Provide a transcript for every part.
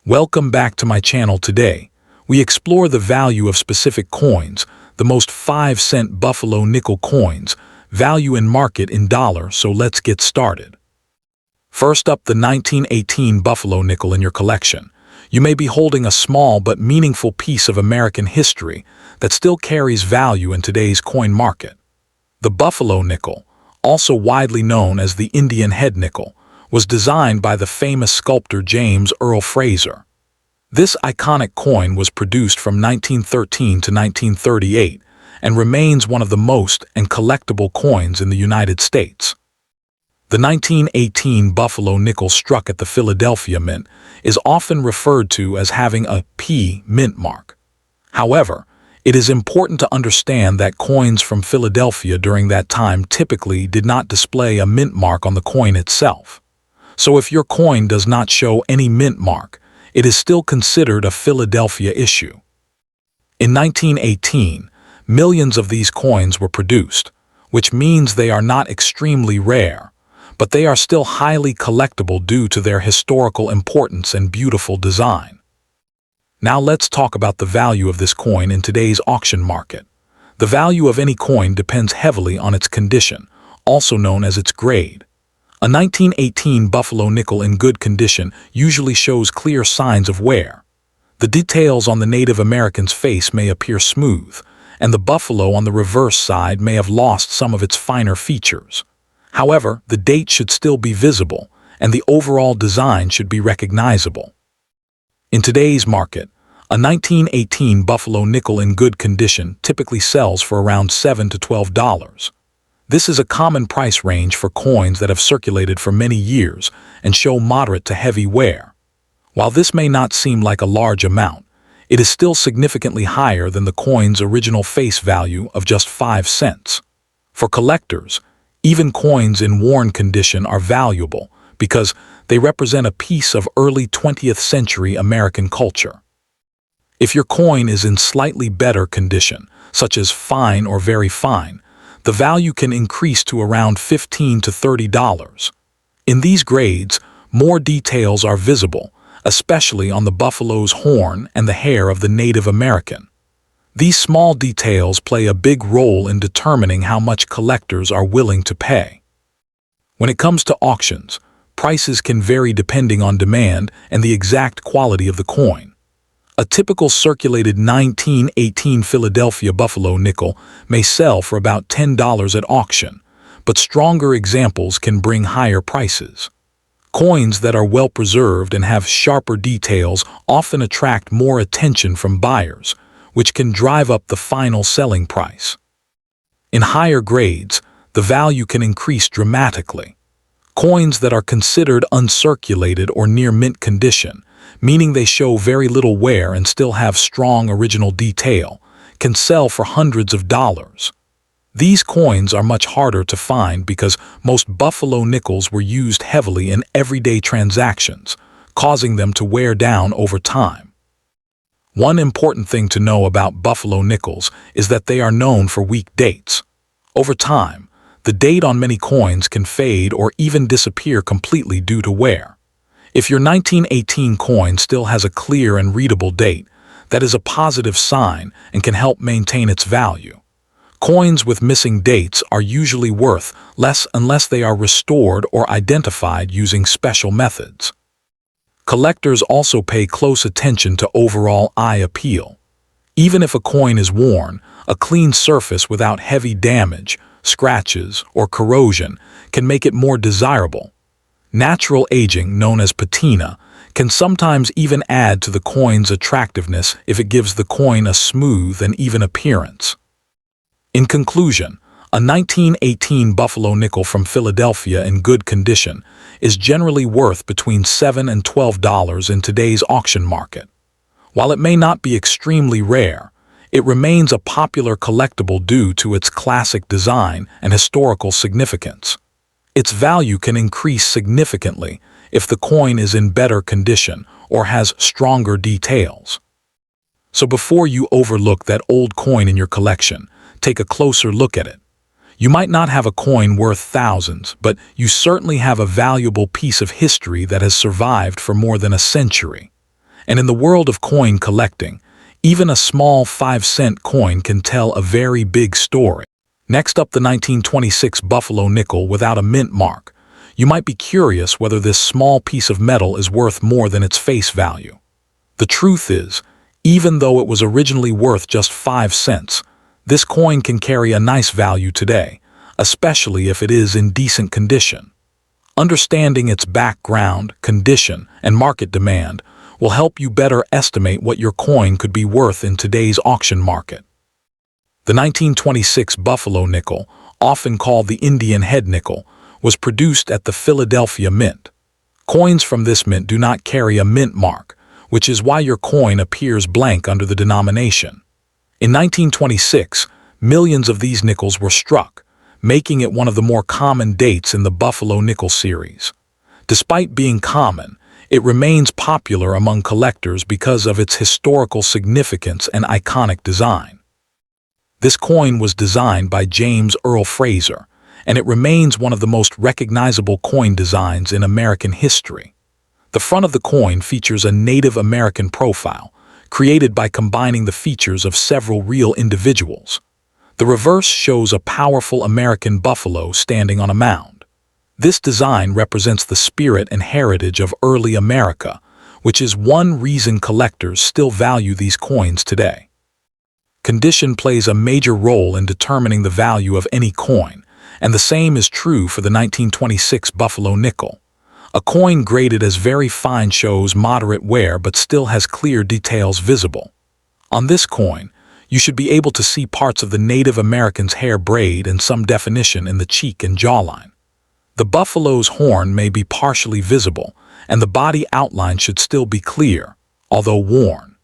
Welcome back to my channel today. We explore the value of specific coins, the most 5-cent Buffalo nickel coins, value in market in dollars, so let's get started. First up, the 1918 Buffalo nickel in your collection. You may be holding a small but meaningful piece of American history that still carries value in today's coin market. The Buffalo nickel, also widely known as the Indian head nickel, was designed by the famous sculptor James Earl Fraser. This iconic coin was produced from 1913 to 1938 and remains one of the most and collectible coins in the United States. The 1918 Buffalo nickel struck at the Philadelphia Mint is often referred to as having a P mint mark. However, it is important to understand that coins from Philadelphia during that time typically did not display a mint mark on the coin itself. So if your coin does not show any mint mark, it is still considered a Philadelphia issue. In 1918, millions of these coins were produced, which means they are not extremely rare, but they are still highly collectible due to their historical importance and beautiful design. Now let's talk about the value of this coin in today's auction market. The value of any coin depends heavily on its condition, also known as its grade. A 1918 Buffalo nickel in good condition usually shows clear signs of wear. The details on the Native American's face may appear smooth, and the buffalo on the reverse side may have lost some of its finer features. However, the date should still be visible, and the overall design should be recognizable. In today's market, a 1918 Buffalo nickel in good condition typically sells for around $7 to $12. This is a common price range for coins that have circulated for many years and show moderate to heavy wear. While this may not seem like a large amount, it is still significantly higher than the coin's original face value of just 5 cents. For collectors, even coins in worn condition are valuable because they represent a piece of early 20th century American culture. If your coin is in slightly better condition, such as fine or very fine, the value can increase to around $15 to $30. In these grades, more details are visible, especially on the buffalo's horn and the hair of the Native American. These small details play a big role in determining how much collectors are willing to pay. When it comes to auctions, prices can vary depending on demand and the exact quality of the coin. A typical circulated 1918 Philadelphia Buffalo nickel may sell for about $10 at auction, but stronger examples can bring higher prices. Coins that are well preserved and have sharper details often attract more attention from buyers, which can drive up the final selling price. In higher grades, the value can increase dramatically. Coins that are considered uncirculated or near mint condition, meaning they show very little wear and still have strong original detail, can sell for hundreds of dollars. These coins are much harder to find because most Buffalo nickels were used heavily in everyday transactions, causing them to wear down over time. One important thing to know about Buffalo nickels is that they are known for weak dates. Over time, the date on many coins can fade or even disappear completely due to wear. If your 1918 coin still has a clear and readable date, that is a positive sign and can help maintain its value. Coins with missing dates are usually worth less unless they are restored or identified using special methods. Collectors also pay close attention to overall eye appeal. Even if a coin is worn, a clean surface without heavy damage, scratches, or corrosion can make it more desirable. Natural aging, known as patina, can sometimes even add to the coin's attractiveness if it gives the coin a smooth and even appearance. In conclusion, a 1918 Buffalo nickel from Philadelphia in good condition is generally worth between $7 and $12 in today's auction market. While it may not be extremely rare, it remains a popular collectible due to its classic design and historical significance. Its value can increase significantly if the coin is in better condition or has stronger details. So before you overlook that old coin in your collection, take a closer look at it. You might not have a coin worth thousands, but you certainly have a valuable piece of history that has survived for more than a century. And in the world of coin collecting, even a small 5-cent coin can tell a very big story. Next up, the 1926 Buffalo nickel without a mint mark. You might be curious whether this small piece of metal is worth more than its face value. The truth is, even though it was originally worth just 5 cents, this coin can carry a nice value today, especially if it is in decent condition. Understanding its background, condition, and market demand will help you better estimate what your coin could be worth in today's auction market. The 1926 Buffalo nickel, often called the Indian head nickel, was produced at the Philadelphia Mint. Coins from this mint do not carry a mint mark, which is why your coin appears blank under the denomination. In 1926, millions of these nickels were struck, making it one of the more common dates in the Buffalo nickel series. Despite being common, it remains popular among collectors because of its historical significance and iconic design. This coin was designed by James Earl Fraser, and it remains one of the most recognizable coin designs in American history. The front of the coin features a Native American profile, created by combining the features of several real individuals. The reverse shows a powerful American buffalo standing on a mound. This design represents the spirit and heritage of early America, which is one reason collectors still value these coins today. Condition plays a major role in determining the value of any coin, and the same is true for the 1926 Buffalo nickel. A coin graded as very fine shows moderate wear but still has clear details visible. On this coin, you should be able to see parts of the Native American's hair braid and some definition in the cheek and jawline. The buffalo's horn may be partially visible, and the body outline should still be clear, although worn.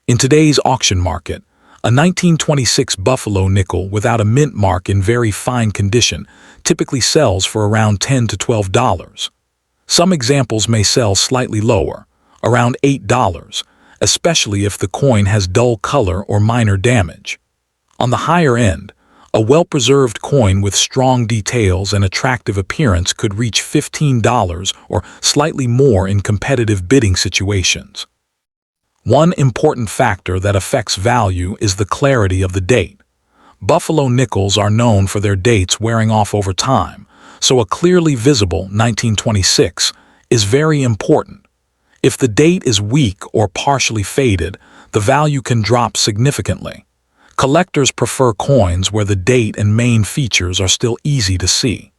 In today's auction market, a 1926 Buffalo nickel without a mint mark in very fine condition typically sells for around $10 to $12. Some examples may sell slightly lower, around $8, especially if the coin has dull color or minor damage. On the higher end, a well-preserved coin with strong details and attractive appearance could reach $15 or slightly more in competitive bidding situations. One important factor that affects value is the clarity of the date. Buffalo nickels are known for their dates wearing off over time, so a clearly visible 1926 is very important. If the date is weak or partially faded, the value can drop significantly. Collectors prefer coins where the date and main features are still easy to see.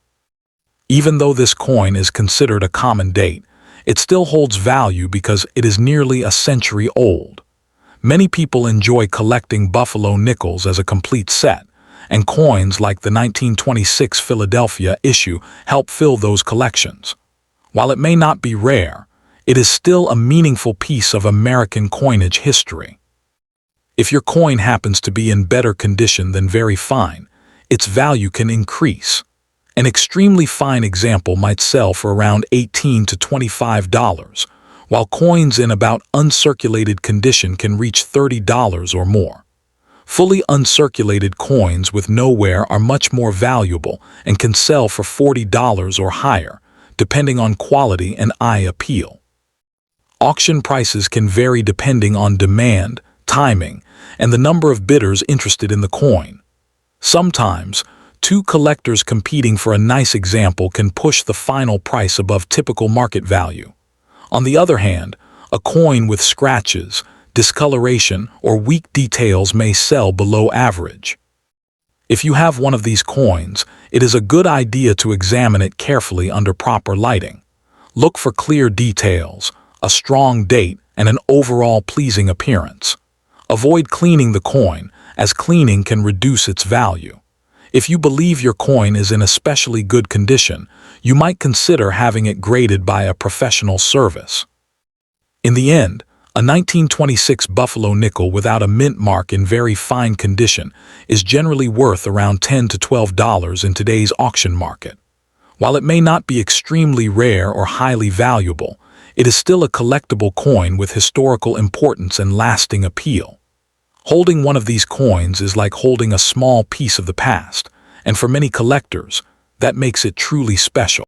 Even though this coin is considered a common date, it still holds value because it is nearly a century old. Many people enjoy collecting Buffalo nickels as a complete set, and coins like the 1926 Philadelphia issue help fill those collections. While it may not be rare, it is still a meaningful piece of American coinage history. If your coin happens to be in better condition than very fine, its value can increase. An extremely fine example might sell for around $18 to $25, while coins in about uncirculated condition can reach $30 or more. Fully uncirculated coins with no wear are much more valuable and can sell for $40 or higher, depending on quality and eye appeal. Auction prices can vary depending on demand, timing, and the number of bidders interested in the coin. Sometimes, two collectors competing for a nice example can push the final price above typical market value. On the other hand, a coin with scratches, discoloration, or weak details may sell below average. If you have one of these coins, it is a good idea to examine it carefully under proper lighting. Look for clear details, a strong date, and an overall pleasing appearance. Avoid cleaning the coin, as cleaning can reduce its value. If you believe your coin is in especially good condition, you might consider having it graded by a professional service. In the end, a 1926 Buffalo nickel without a mint mark in very fine condition is generally worth around $10 to $12 in today's auction market. While it may not be extremely rare or highly valuable, it is still a collectible coin with historical importance and lasting appeal. Holding one of these coins is like holding a small piece of the past, and for many collectors, that makes it truly special.